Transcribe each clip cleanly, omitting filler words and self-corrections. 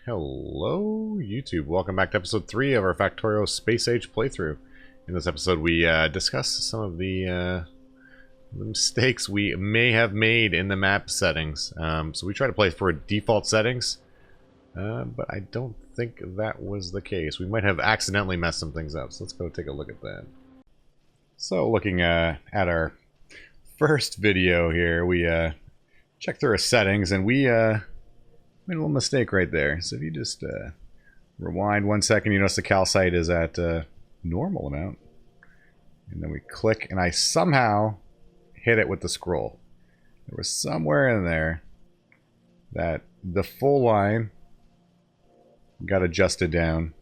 Hello, YouTube. Welcome back to episode 3 of our Factorio Space Age playthrough. In this episode, we discuss some of the mistakes we may have made in the map settings. So we try to play for default settings, but I don't think that was the case. We might have accidentally messed some things up, so let's go take a look at that. So looking at our first video here, we checked through our settings, and we made a little mistake right there. So if you just rewind 1 second, you notice the calcite is at normal amount. And then we click, and I somehow hit it with the scroll. There was somewhere in there that the full line got adjusted down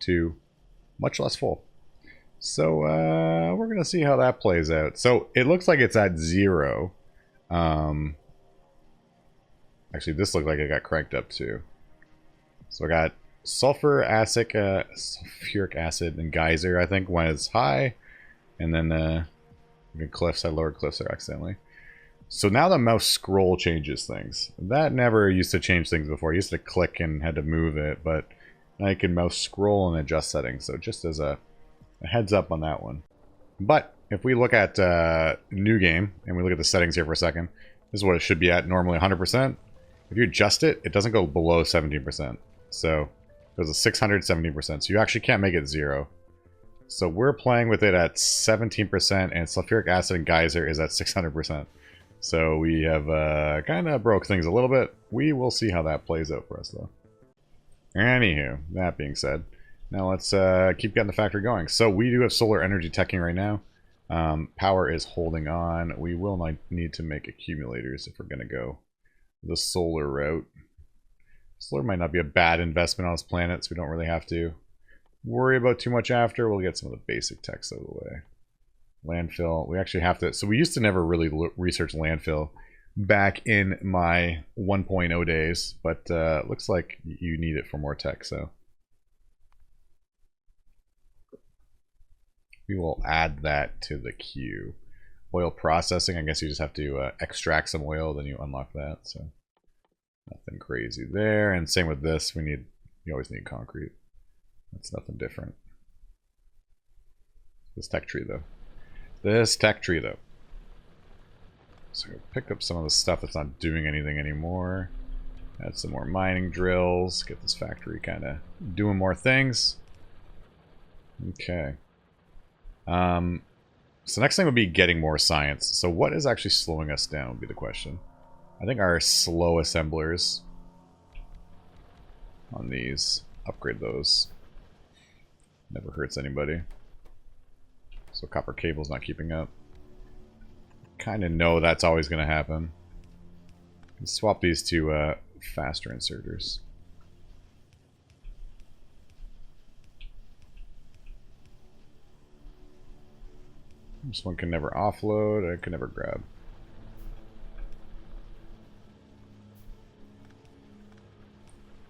to much less full. So we're going to see how that plays out. So it looks like it's at 0. Actually, this looked like it got cranked up too. So I got sulfuric acid and geyser, I think, when it's high. And then cliffs, I lowered cliffs there accidentally. So now the mouse scroll changes things. That never used to change things before. I used to click and had to move it, but now you can mouse scroll and adjust settings. So just as a heads up on that one. But if we look at new game and we look at the settings here for a second, this is what it should be at normally, 100%. If you adjust it, it doesn't go below 17%. So it goes to 617%. So you actually can't make it 0. So we're playing with it at 17%, and sulfuric acid and geyser is at 600%. So we have kind of broke things a little bit. We will see how that plays out for us, though. Anywho, that being said, now let's keep getting the factory going. So we do have solar energy teching right now. Power is holding on. We will need to make accumulators if we're going to go the solar route. Solar might not be a bad investment on this planet, so we don't really have to worry about too much after. We'll get some of the basic techs out of the way. Landfill, we actually have to, so we used to never really research landfill back in my 1.0 days, but looks like you need it for more tech, so we will add that to the queue. Oil processing, I guess you just have to extract some oil, then you unlock that, so nothing crazy there. And same with this, you always need concrete. That's nothing different. This tech tree though. So pick up some of the stuff that's not doing anything anymore. Add some more mining drills. Get this factory kind of doing more things. Okay. So next thing would be getting more science. So what is actually slowing us down would be the question. I think our slow assemblers on these, upgrade those. Never hurts anybody. So copper cable's not keeping up. Kind of know that's always going to happen. Let's swap these to faster inserters. This one can never offload, I can never grab.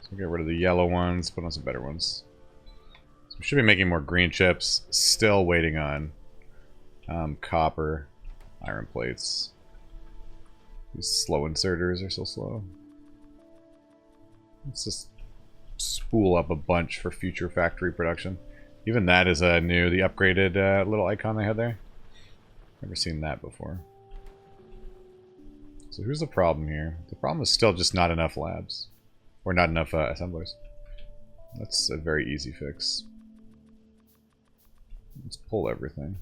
So get rid of the yellow ones, put on some better ones. So we should be making more green chips. Still waiting on copper, iron plates. These slow inserters are so slow. Let's just spool up a bunch for future factory production. Even that is new, the upgraded little icon they had there. Never seen that before. So here's the problem here. The problem is still just not enough labs. Or not enough assemblers. That's a very easy fix. Let's pull everything.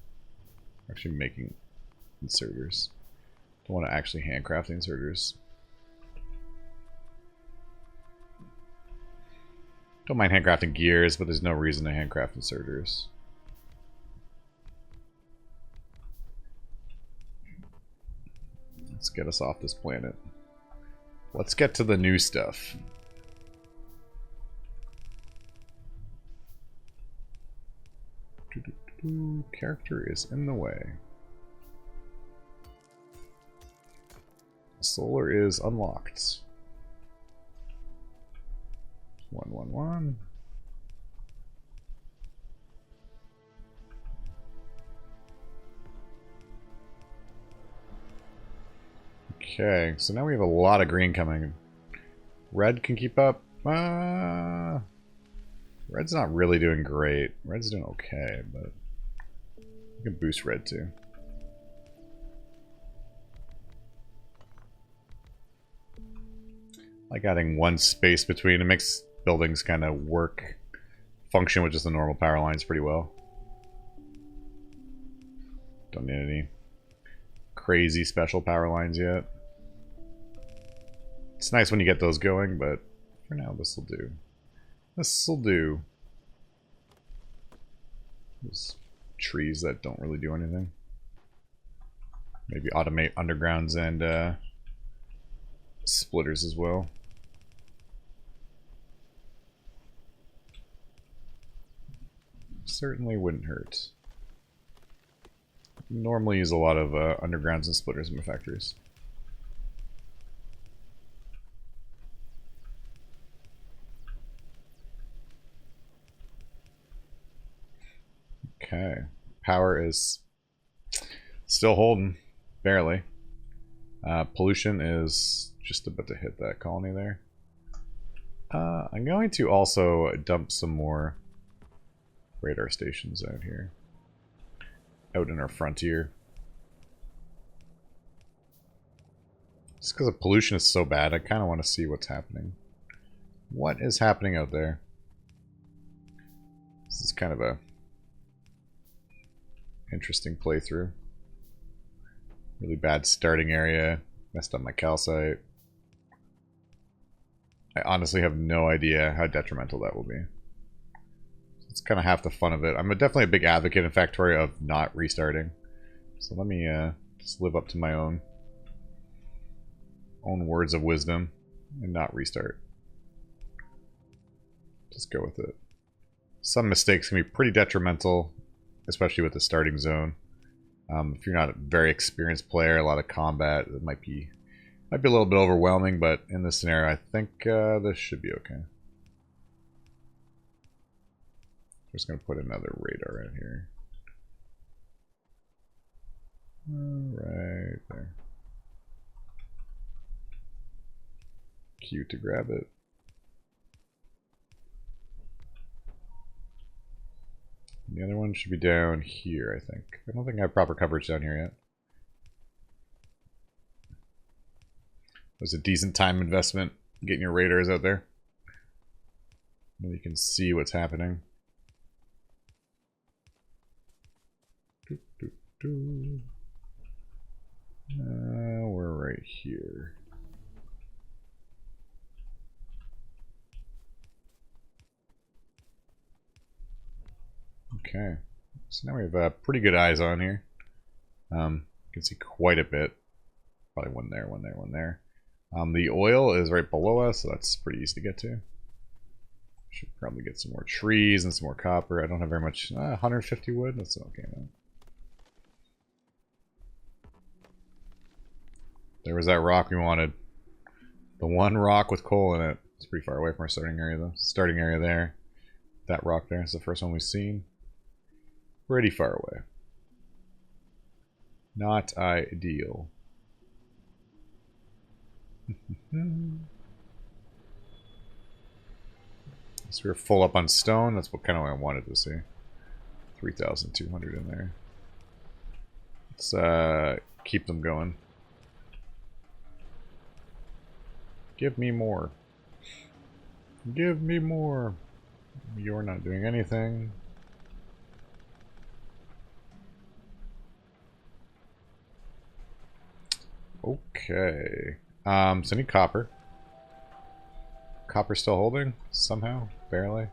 Actually making inserters. Don't want to actually handcraft the inserters. Don't mind handcrafting gears, but there's no reason to handcraft inserters. Let's get us off this planet. Let's get to the new stuff. Character is in the way. Solar is unlocked. 111. Okay, so now we have a lot of green coming. Red can keep up. Red's not really doing great. Red's doing okay, but we can boost red too. Like adding one space between, it makes buildings kind of function with just the normal power lines pretty well. Don't need any crazy special power lines yet. It's nice when you get those going, but for now this will do. This will do. There's trees that don't really do anything. Maybe automate undergrounds and splitters as well. Certainly wouldn't hurt. Normally use a lot of undergrounds and splitters in my factories. Okay. Power is still holding. Barely. Pollution is just about to hit that colony there. I'm going to also dump some more radar stations out here. Out in our frontier. Just because the pollution is so bad, I kind of want to see what's happening. What is happening out there? This is kind of a interesting playthrough. Really bad starting area. Messed up my calcite. I honestly have no idea how detrimental that will be. It's kind of half the fun of it. I'm definitely a big advocate in Factorio of not restarting. So let me just live up to my own words of wisdom and not restart. Just go with it. Some mistakes can be pretty detrimental, especially with the starting zone. If you're not a very experienced player, a lot of combat, it might be a little bit overwhelming, but in this scenario, I think this should be okay. Just going to put another radar in here. Right there. Q to grab it. The other one should be down here, I think. I don't think I have proper coverage down here yet. It was a decent time investment getting your radars out there. And you can see what's happening. We're right here. Okay, so now we have pretty good eyes on here. You can see quite a bit. Probably one there, one there, one there. The oil is right below us, so that's pretty easy to get to. Should probably get some more trees and some more copper. I don't have very much. 150 wood, that's okay though. There was that rock we wanted. The one rock with coal in it. It's pretty far away from our starting area though. Starting area there. That rock there is the first one we've seen. Pretty far away. Not ideal. So we're full up on stone. That's what kind of what I wanted to see. 3,200 in there. Let's keep them going. Give me more. Give me more. You're not doing anything. Okay. So I need copper. Copper still holding? Somehow? Barely?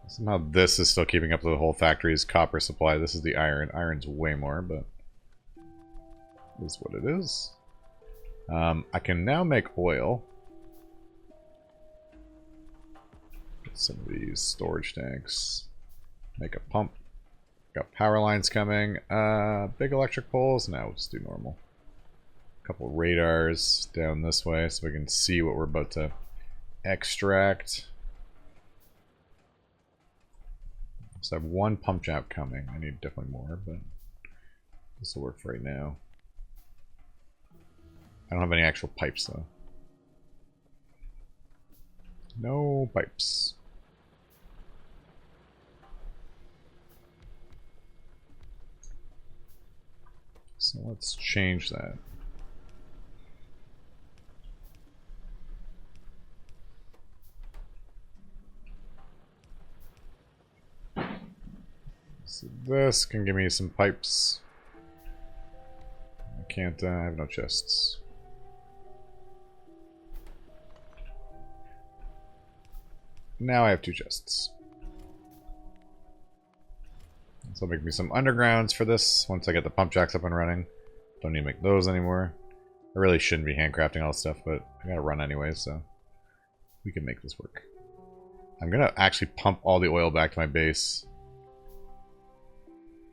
Somehow this is still keeping up with the whole factory's copper supply. This is the iron. Iron's way more, but it is what it is. I can now make oil. Get some of these storage tanks. Make a pump. Got power lines coming. Big electric poles. Now we'll just do normal. Couple radars down this way so we can see what we're about to extract. So I have one pump job coming. I need definitely more, but this will work for right now. I don't have any actual pipes though. No pipes. So let's change that. So this can give me some pipes. I can't, I have no chests. Now I have 2 chests. So make me some undergrounds for this once I get the pump jacks up and running. Don't need to make those anymore. I really shouldn't be handcrafting all this stuff, but I gotta run anyway, so we can make this work. I'm gonna actually pump all the oil back to my base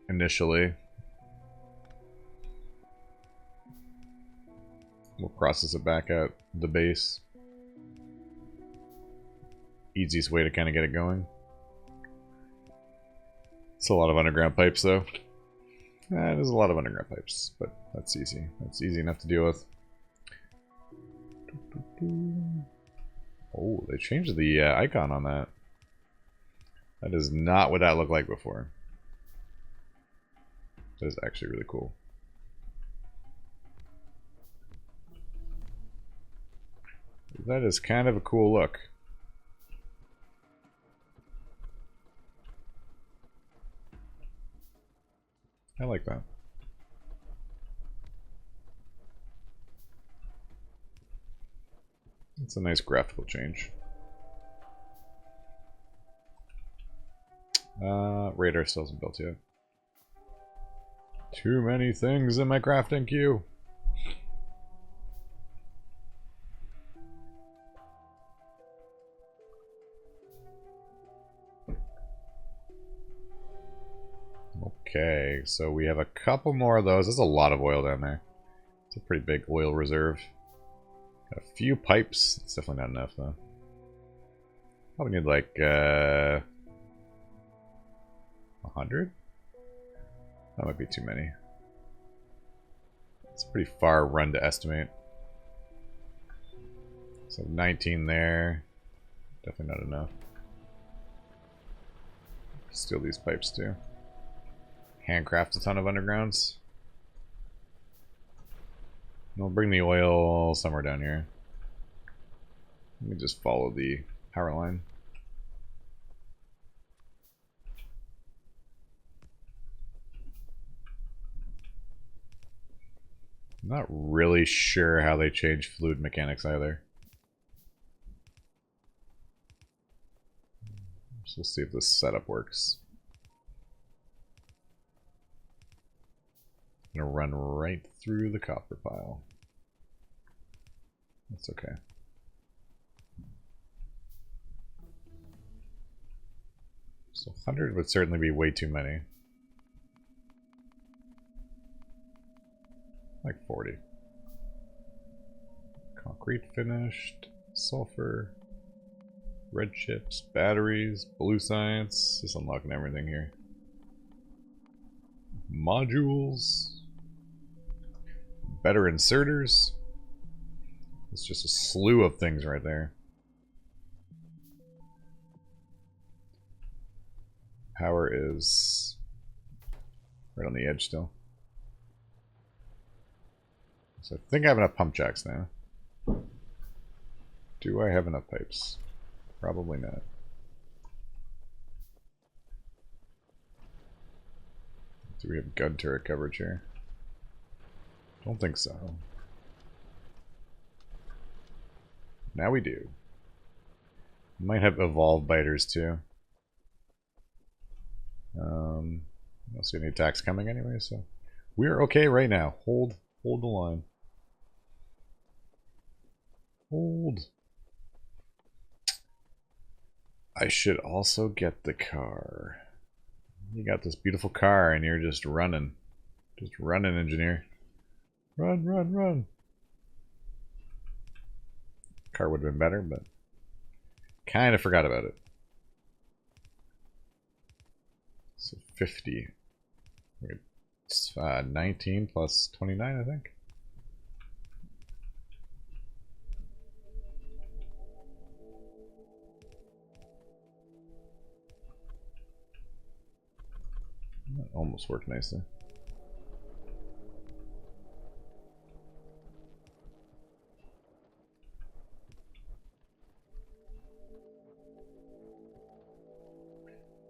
initially. We'll process it back at the base. Easiest way to kind of get it going. It's a lot of underground pipes, though. There's a lot of underground pipes, but that's easy. That's easy enough to deal with. Oh, they changed the icon on that. That is not what that looked like before. That is actually really cool. That is kind of a cool look. I like that. It's a nice graphical change. Radar still isn't built yet. Too many things in my crafting queue. Okay, so we have a couple more of those. There's a lot of oil down there. It's a pretty big oil reserve. Got a few pipes. It's definitely not enough, though. Probably need like 100? That might be too many. It's a pretty far run to estimate. So 19 there. Definitely not enough. Steal these pipes too. Handcraft a ton of undergrounds. We'll bring the oil somewhere down here. Let me just follow the power line. I'm not really sure how they change fluid mechanics either. So we'll see if this setup works. I'm gonna run right through the copper pile. That's okay. So 100 would certainly be way too many. Like 40. Concrete finished. Sulfur. Red chips. Batteries. Blue science. Just unlocking everything here. Modules. Better inserters. It's just a slew of things right there. Power is right on the edge still. So I think I have enough pump jacks now. Do I have enough pipes? Probably not. Do we have gun turret coverage here? Don't think so. Now we do. Might have evolved biters too. I don't see any attacks coming anyway, so we're okay right now. Hold the line. Hold. I should also get the car. You got this beautiful car and you're just running. Just running, engineer. Run, run, run. Car would have been better, but kind of forgot about it. So 50. It's 19 plus 29, I think. That almost worked nicely.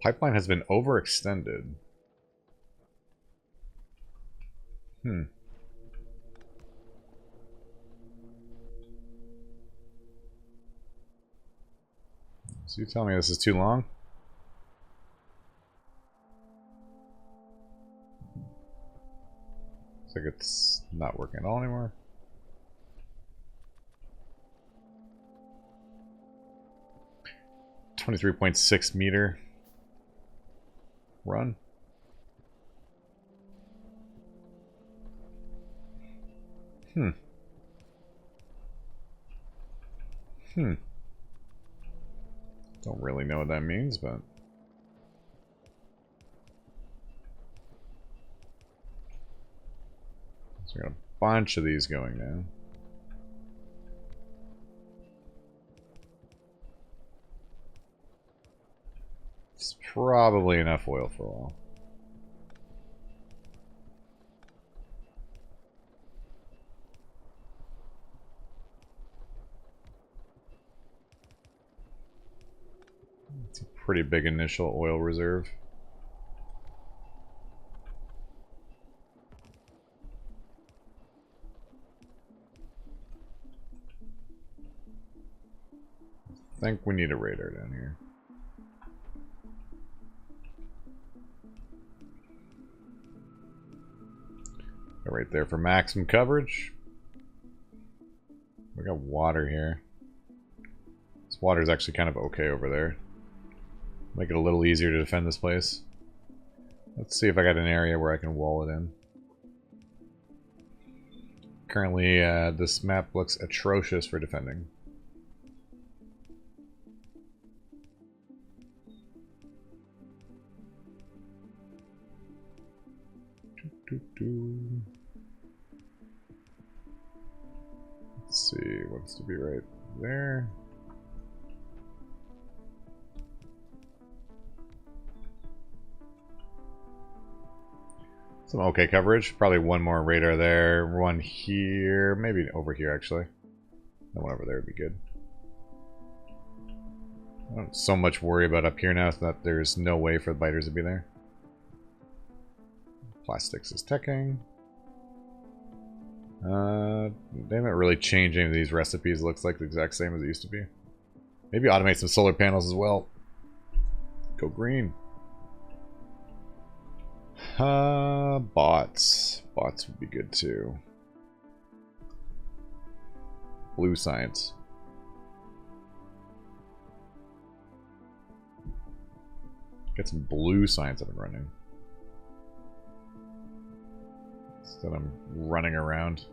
Pipeline has been overextended. So you tell me this is too long? Looks like it's not working at all anymore. .6 meter run. Don't really know what that means, but so we got a bunch of these going now. It's probably enough oil for a while. It's a pretty big initial oil reserve. I think we need a radar down here. Go right there for maximum coverage. We got water here. This water is actually kind of okay over there. Make it a little easier to defend this place. Let's see if I got an area where I can wall it in. Currently, this map looks atrocious for defending. Let's see, what's to be right there. Some okay coverage. Probably one more radar there, one here, maybe over here actually. And one over there would be good. I don't so much worry about up here now that there's no way for the biters to be there. Plastics is teching. They haven't really changed any of these recipes. It looks like the exact same as it used to be. Maybe automate some solar panels as well. Go green. Bots. Bots would be good too. Blue science. Get some blue science up and running. Instead I'm running around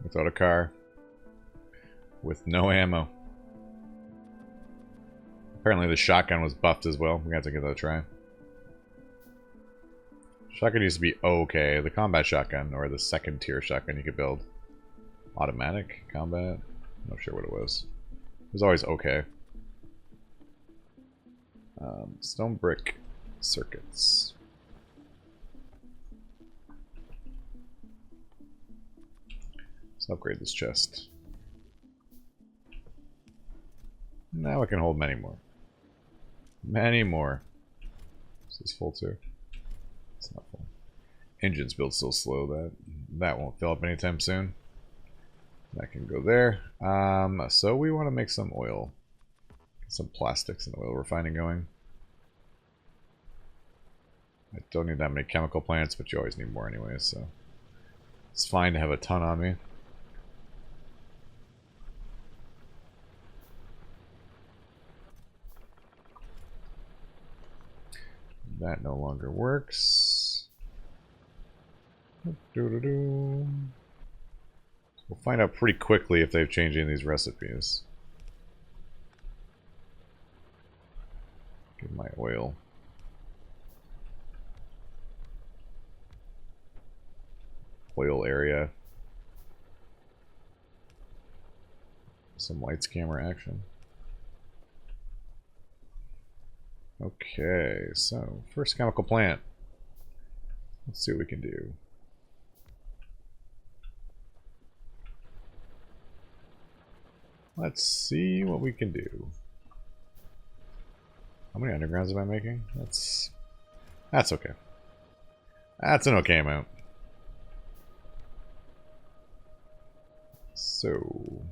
without a car with no ammo. Apparently the shotgun was buffed as well. We got to give that a try. Shotgun used to be okay. The combat shotgun, or the second tier shotgun you could build. Automatic combat? I'm not sure what it was. It was always okay. Stone brick circuits. Let's upgrade this chest. Now it can hold many more. Many more. Is this full too? It's not full. Engine's build still slow. That won't fill up anytime soon. That can go there. So we want to make some oil. Get some plastics and oil refining going. I don't need that many chemical plants, but you always need more anyways, so it's fine to have a ton on me. That no longer works. We'll find out pretty quickly if they've changed any of these recipes. Get my oil. Oil area. Some lights camera action. Okay, so first chemical plant. Let's see what we can do. Let's see what we can do. How many undergrounds am I making? That's okay. That's an okay amount. So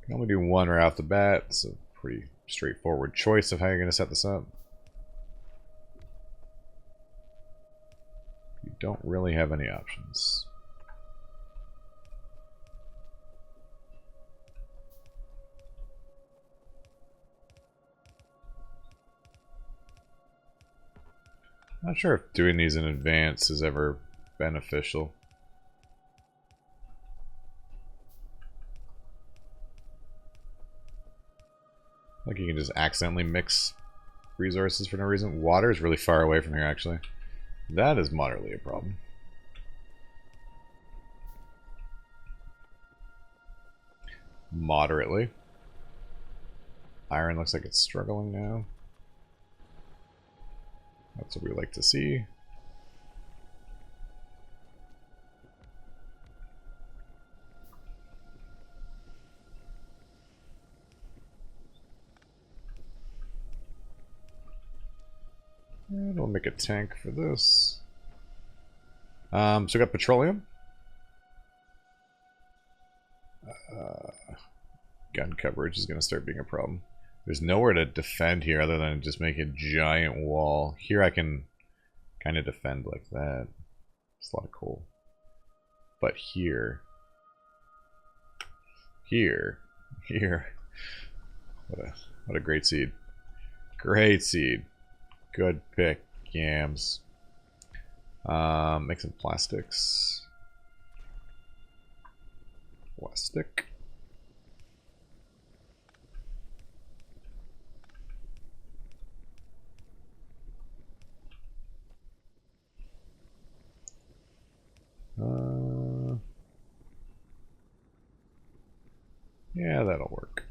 can only do one right off the bat. It's a pretty straightforward choice of how you're going to set this up. You don't really have any options. Not sure if doing these in advance is ever beneficial. Like you can just accidentally mix resources for no reason. Water is really far away from here, actually. That is moderately a problem. Moderately. Iron looks like it's struggling now. That's what we like to see. And we'll make a tank for this. So we got petroleum. Gun coverage is going to start being a problem. There's nowhere to defend here other than just make a giant wall. Here I can kind of defend like that. It's a lot of coal. But here. What a great seed. Great seed. Good pick, yams. Make some plastics. Plastic. Yeah, that'll work.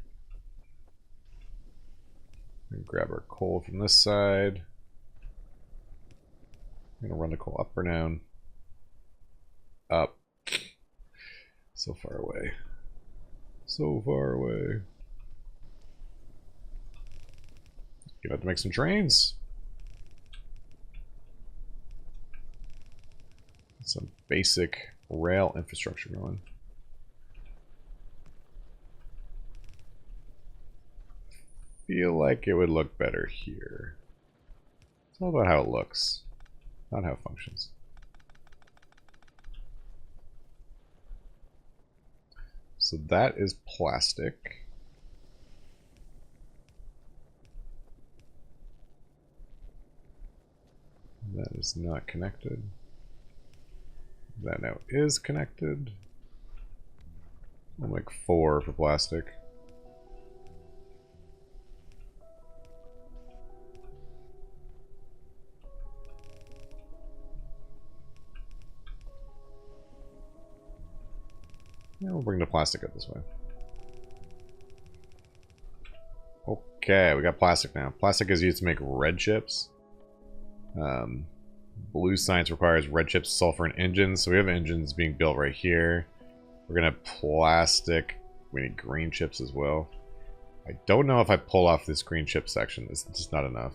Grab our coal from this side. I'm gonna run the coal up or down. Up. So far away. So far away. You have to make some trains. Some basic rail infrastructure going. Feel like it would look better here. It's all about how it looks, not how it functions. So that is plastic. That is not connected. That now is connected. I'll make 4 for plastic. Yeah, we'll bring the plastic up this way. Okay, we got plastic now. Plastic is used to make red chips. Blue science requires red chips, sulfur, and engines. So we have engines being built right here. We're gonna have plastic. We need green chips as well. I don't know if I pull off this green chip section. It's just not enough.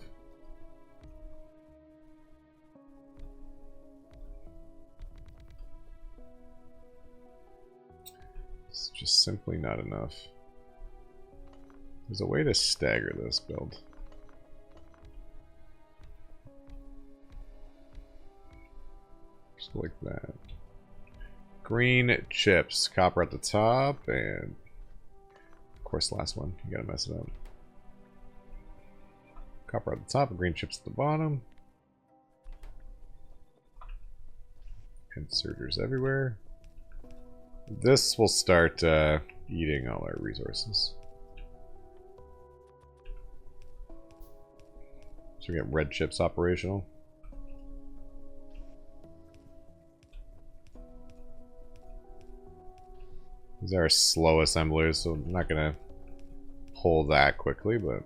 It's just simply not enough. There's a way to stagger this build. Just like that. Green chips. Copper at the top, and of course the last one. You gotta mess it up. Copper at the top and green chips at the bottom. Inserters everywhere. This will start eating all our resources. So we get red chips operational. These are slow assemblers, so I'm not going to pull that quickly, but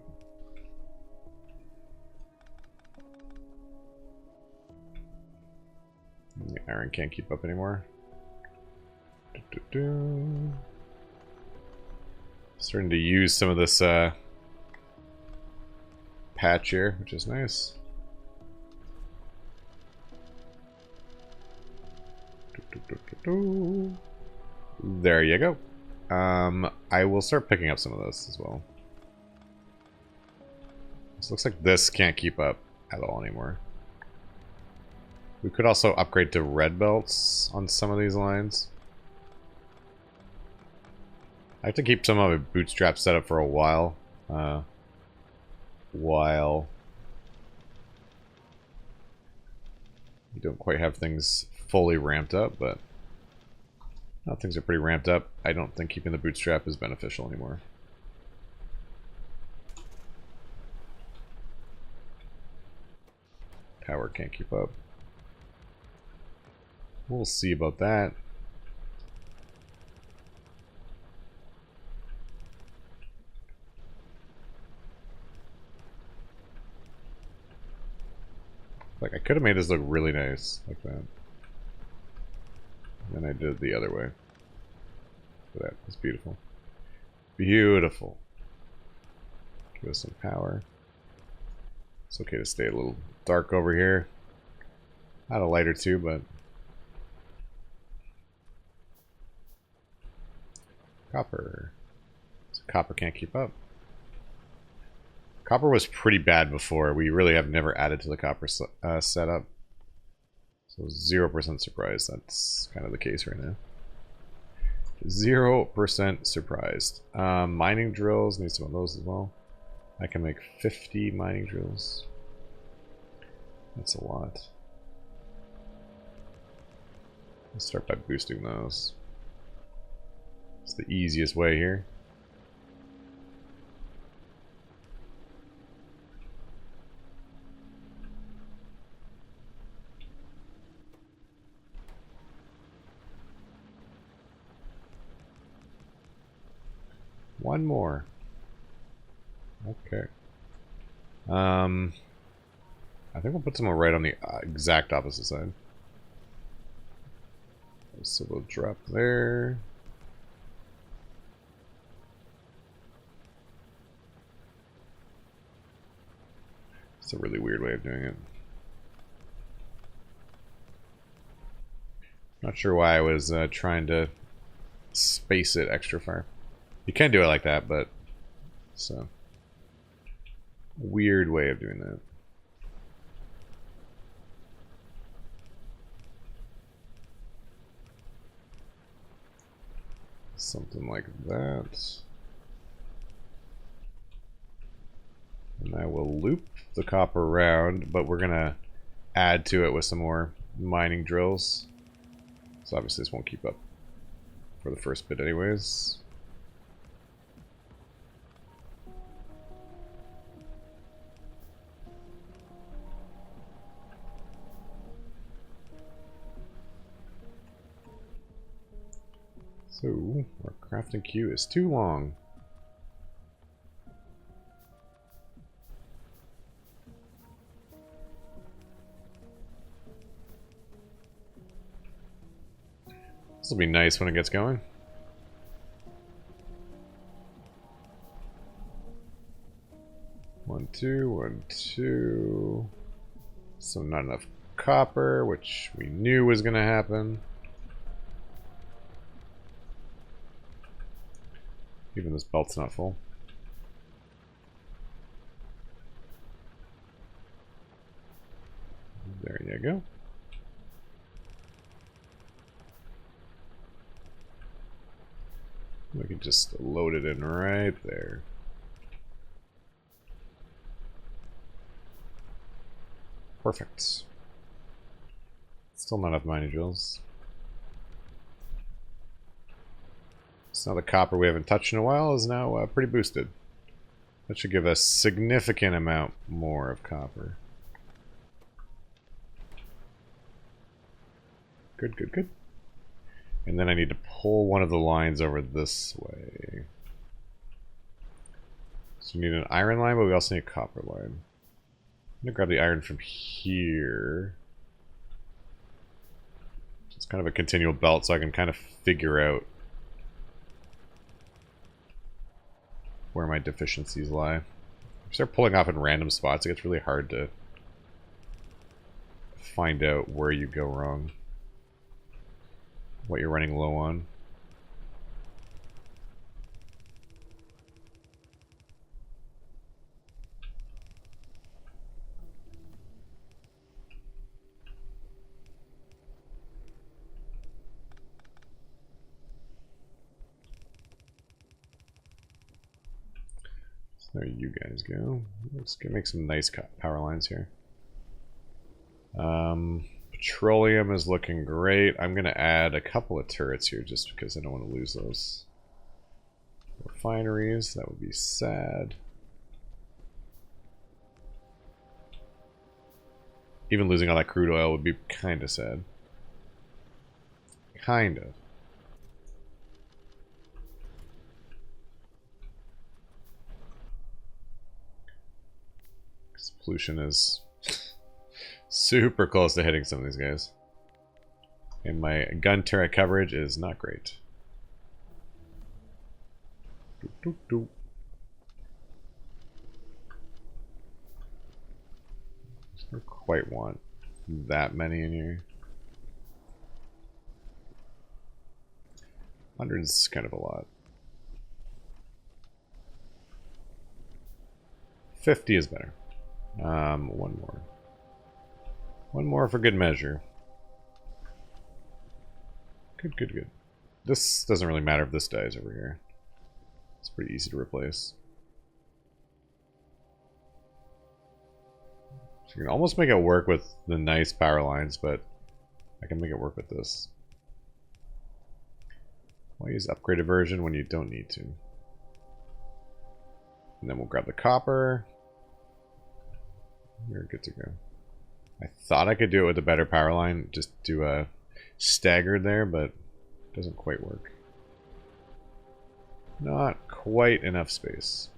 Iron can't keep up anymore. Starting to use some of this patch here, which is nice. There you go. I will start picking up some of this as well. This looks like this can't keep up at all anymore. We could also upgrade to red belts on some of these lines. I have to keep some of my bootstraps set up for a while. While we don't quite have things fully ramped up, but now things are pretty ramped up. I don't think keeping the bootstrap is beneficial anymore. Power can't keep up. We'll see about that. Like, I could have made this look really nice, like that. And I did it the other way. Look at that, it's beautiful. Beautiful. Give us some power. It's okay to stay a little dark over here. Not a light or two, but... Copper. So copper can't keep up. Copper was pretty bad before. We really have never added to the copper setup. So 0% surprised. That's kind of the case right now. 0% surprised. Mining drills. Need some of those as well. I can make 50 mining drills. That's a lot. Let's start by boosting those. It's the easiest way here. One more. Okay. I think we'll put some right on the exact opposite side. So we'll drop there. It's a really weird way of doing it. Not sure why I was trying to space it extra far. You can do it like that, but it's a weird way of doing that. Something like that. And I will loop the copper around, but we're gonna add to it with some more mining drills. So obviously this won't keep up for the first bit anyways. So, our crafting queue is too long. This will be nice when it gets going. One, two. So not enough copper, which we knew was going to happen. Even this belt's not full. There you go. We can just load it in right there. Perfect. Still not enough mining drills. So now the copper we haven't touched in a while is now pretty boosted. That should give us a significant amount more of copper. Good, good, good. And then I need to pull one of the lines over this way. So we need an iron line, but we also need a copper line. I'm gonna grab the iron from here. kind of a continual belt, so I can kind of figure out where my deficiencies lie. If you start pulling off in random spots, it gets really hard to find out where you go wrong, what you're running low on. There you guys go. Let's make some nice power lines here. Petroleum is looking great. I'm going to add a couple of turrets here just because I don't want to lose those. Refineries, that would be sad. Even losing all that crude oil would be kind of sad. Kind of. Pollution is super close to hitting some of these guys. And my gun turret coverage is not great. I don't quite want that many in here. 100 is kind of a lot. 50 is better. One more. One more for good measure. Good, good, good. This doesn't really matter if this dies over here. It's pretty easy to replace. So you can almost make it work with the nice power lines, but I can make it work with this. Why use upgraded version when you don't need to? And then we'll grab the copper. We're good to go. I thought I could do it with a better power line, just do a staggered there, but it doesn't quite work. Not quite enough space.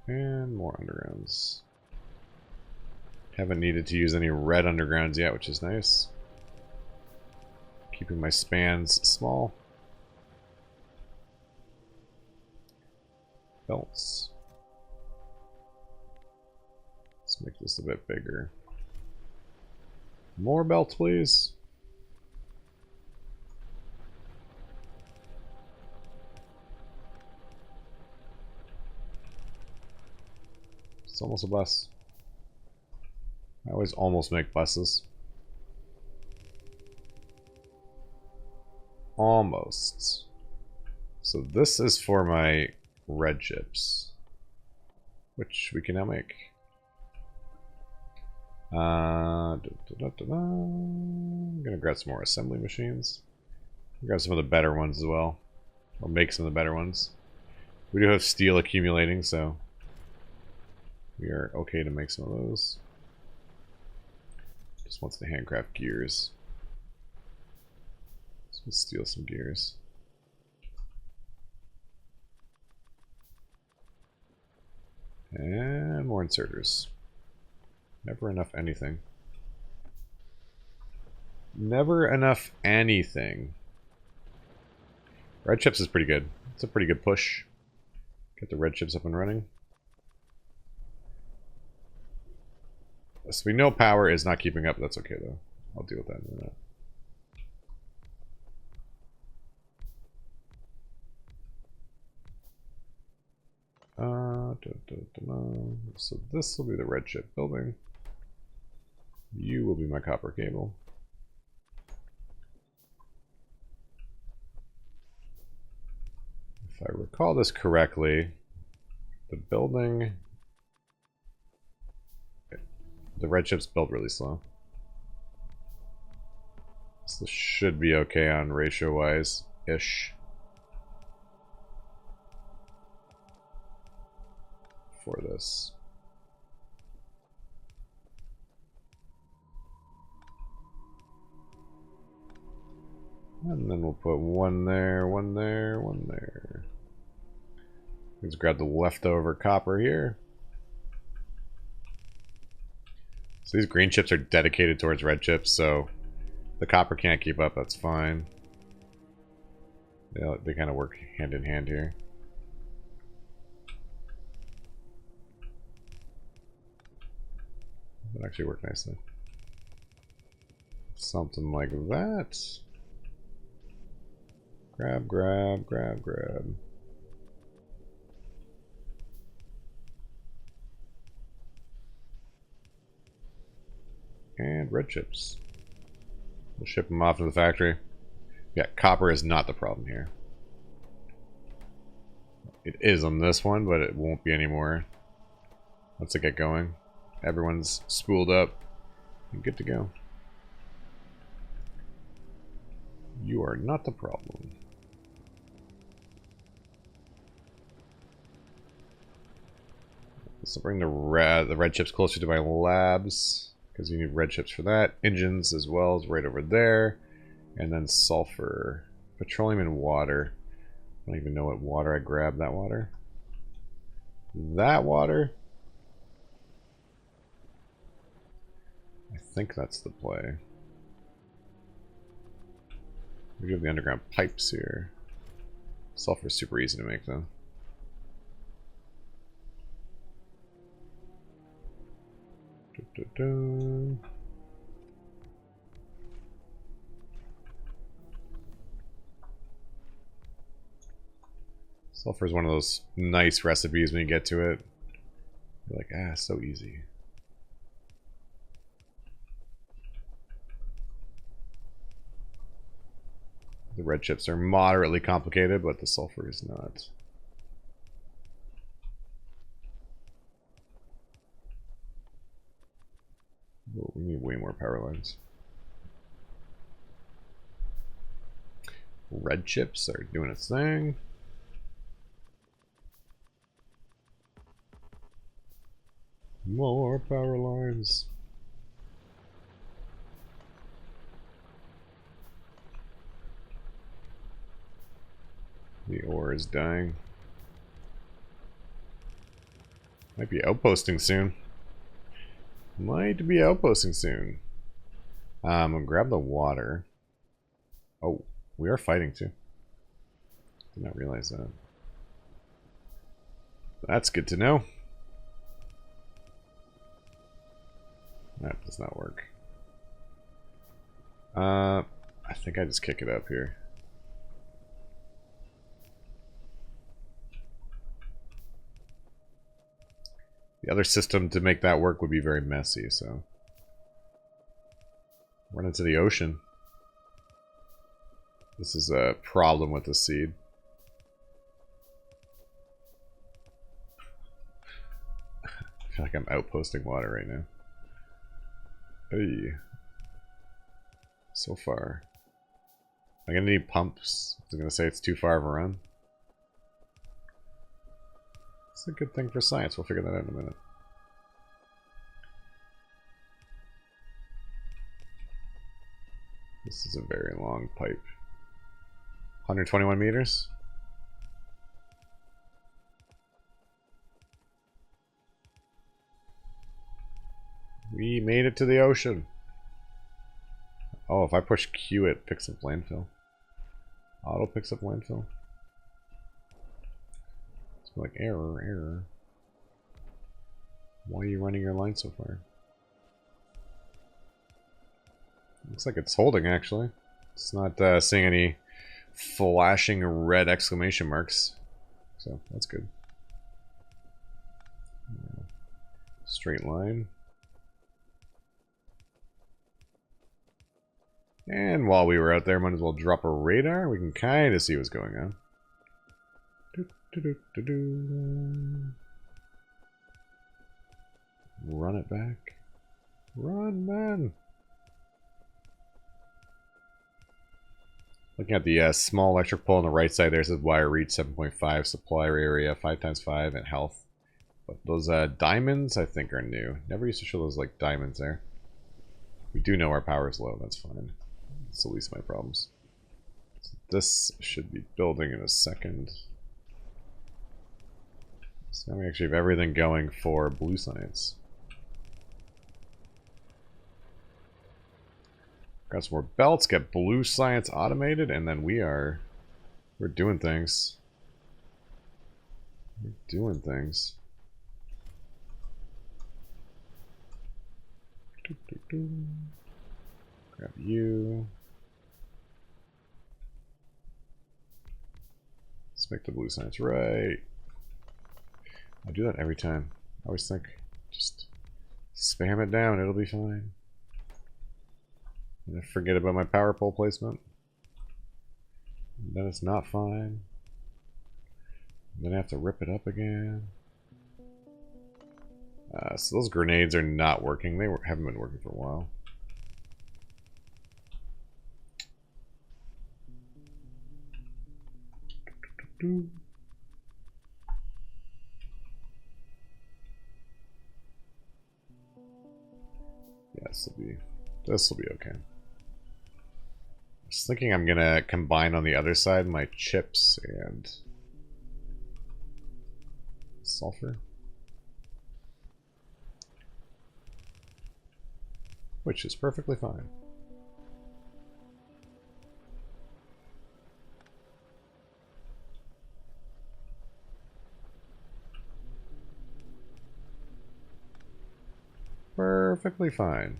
And more undergrounds. Haven't needed to use any red undergrounds yet, which is nice. Keeping my spans small. Belts. Let's make this a bit bigger. More belts, please. It's almost a bus. I always almost make buses. Almost. So this is for my red chips, which we can now make. I'm gonna grab some more assembly machines. Grab some of the better ones as well. Or make some of the better ones. We do have steel accumulating, so we are okay to make some of those. Just wants to handcraft gears. So let's steal some gears. And more inserters. Never enough anything. Never enough anything. Red chips is pretty good. It's a pretty good push. Get the red chips up and running. So we know power is not keeping up. That's okay though. I'll deal with that in a minute. So this will be the red chip building. You will be my copper cable. If I recall this correctly, the building... The red chip's built really slow. So this should be okay on ratio-wise-ish. For this. And then we'll put one there, one there, one there. Let's grab the leftover copper here. So these green chips are dedicated towards red chips, so the copper can't keep up, that's fine. They kind of work hand in hand here. That actually worked nicely. Something like that. Grab, grab, grab, grab. And red chips. We'll ship them off to the factory. Yeah, copper is not the problem here. It is on this one, but it won't be anymore once I get going. Everyone's spooled up and good to go. You are not the problem. So bring the red chips closer to my labs, because you need red chips for that. Engines as well is right over there. And then sulfur. Petroleum and water. I don't even know what water I grabbed. That water? That water? I think that's the play. We have the underground pipes here. Sulfur is super easy to make though. Sulfur is one of those nice recipes when you get to it. You're like, ah, so easy. The red chips are moderately complicated, but the sulfur is not. Oh, we need way more power lines. Red chips are doing its thing. More power lines. The ore is dying. Might be outposting soon. Might be outposting soon. I'm gonna grab the water. Oh, we are fighting too. Did not realize that. That's good to know. That does not work. I think I just kick it up here. The other system to make that work would be very messy, so. Run into the ocean. This is a problem with the seed. I feel like I'm outposting water right now. Hey. So far. I'm gonna need pumps. I was gonna say it's too far of a run. It's a good thing for science. We'll figure that out in a minute. This is a very long pipe. 121 meters? We made it to the ocean. Oh, if I push Q, it picks up landfill. Auto picks up landfill. It's like error, error. Why are you running your line so far? Looks like it's holding, actually. It's not seeing any flashing red exclamation marks. So, that's good. Straight line. And while we were out there, might as well drop a radar. We can kind of see what's going on. Run it back. Run, man. Looking at the small electric pole on the right side there, it says wire reach 7.5, supply area 5x5, and health. But those diamonds, I think, are new. Never used to show those like diamonds there. We do know our power is low, that's fine. That's the least of my problems. So this should be building in a second. So now we actually have everything going for blue science. Got some more belts, get blue science automated, and then we're doing things. We're doing things. Grab you. Let's make the blue science right. I do that every time. I always think, just spam it down, it'll be fine. And I forget about my power pole placement. And then it's not fine. And then I have to rip it up again. So those grenades are not working. They haven't been working for a while. Yeah, this will be okay. I was thinking I'm gonna combine on the other side my chips and sulfur, which is perfectly fine. Perfectly fine.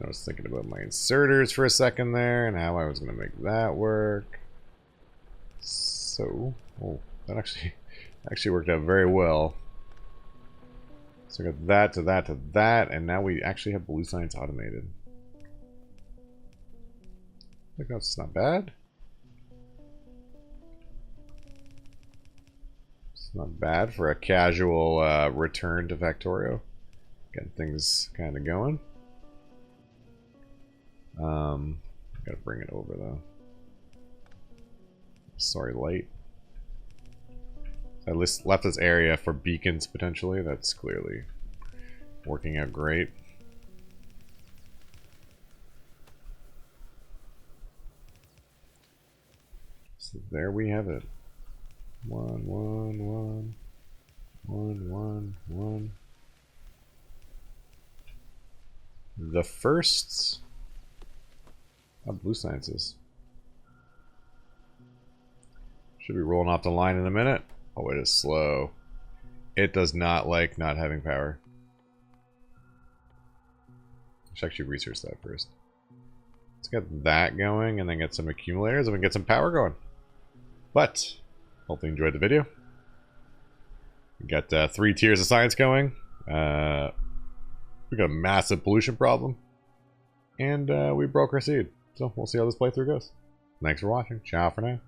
I was thinking about my inserters for a second there and how I was going to make that work. So, oh, that actually worked out very well. So I got that to that to that, and now we actually have blue science automated. I think that's not bad. It's not bad for a casual return to Factorio. Getting things kind of going. Gotta bring it over though. Sorry, light. I left this area for beacons potentially. That's clearly working out great. So there we have it. 1, 1, 1, 1, 1, 1. The first of blue sciences. Should be rolling off the line in a minute. Oh, it is slow. It does not like not having power. I should actually research that first. Let's get that going and then get some accumulators and we can get some power going. But, hopefully you enjoyed the video. We got 3 tiers of science going. We got a massive pollution problem. And we broke our seed. So we'll see how this playthrough goes. Thanks for watching. Ciao for now.